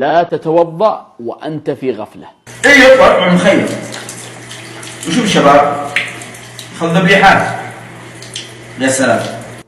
لا تتوضأ وأنت في غفلة. ايه يطلع مع المخيم وشوف شباب خذ ذبيحات. يا سلام.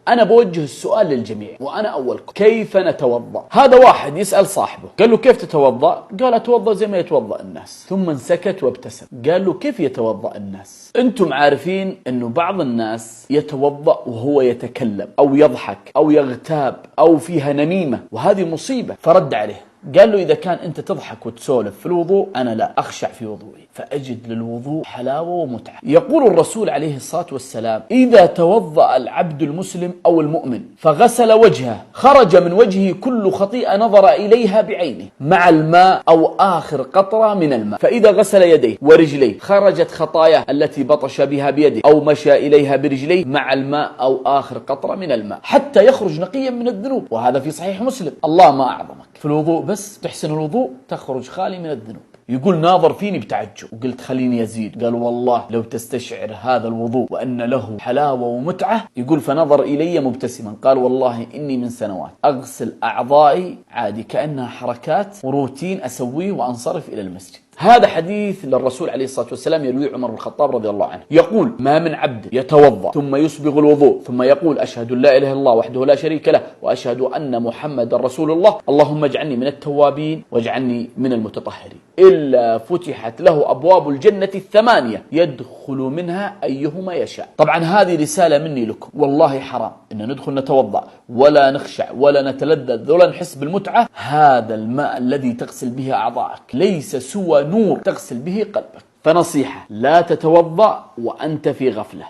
أنا بوجه السؤال للجميع وأنا أولكم، كيف نتوضأ؟ هذا واحد يسأل صاحبه، قال له كيف تتوضأ؟ قال أتوضأ زي ما يتوضأ الناس، ثم انسكت وابتسم. قال له كيف يتوضأ الناس؟ أنتم عارفين أنه بعض الناس يتوضأ وهو يتكلم أو يضحك أو يغتاب أو فيها نميمة، وهذه مصيبة. فرد عليه قال له إذا كان أنت تضحك وتسولف في الوضوء أنا لا أخشع في وضوئي، فأجد للوضوء حلاوة ومتعة. يقول الرسول عليه الصلاة والسلام إذا توضأ العبد المسلم أو المؤمن فغسل وجهه خرج من وجهه كل خطيئة نظر إليها بعينه مع الماء أو آخر قطرة من الماء، فإذا غسل يديه ورجليه خرجت خطاياه التي بطش بها بيده أو مشى إليها برجليه مع الماء أو آخر قطرة من الماء حتى يخرج نقيا من الذنوب، وهذا في صحيح مسلم. الله ما أعظمك في الوضوء، بس تحسن الوضوء تخرج خالي من الذنوب. يقول ناظر فيني بتعجب وقلت خليني أزيد. قال والله لو تستشعر هذا الوضوء وأن له حلاوة ومتعة. يقول فنظر إلي مبتسما قال والله إني من سنوات أغسل أعضائي عادي كأنها حركات وروتين أسويه وأنصرف إلى المسجد. هذا حديث للرسول عليه الصلاة والسلام يرويه عمر بن الخطاب رضي الله عنه، يقول ما من عبد يتوضأ ثم يسبغ الوضوء ثم يقول أشهد أن لا إله إلا الله وحده لا شريك له وأشهد أن محمد رسول الله اللهم اجعلني من التوابين واجعلني من المتطهرين إلا فتحت له أبواب الجنة الثمانية يدخل منها أيهما يشاء. طبعا هذه رسالة مني لكم، والله حرام إن ندخل نتوضأ ولا نخشع ولا نتلذذ ولا نحس بالمتعة. هذا الماء الذي تغسل به أعضائك ليس سوى نور تغسل به قلبك. فنصيحة لا تتوضأ وأنت في غفلة.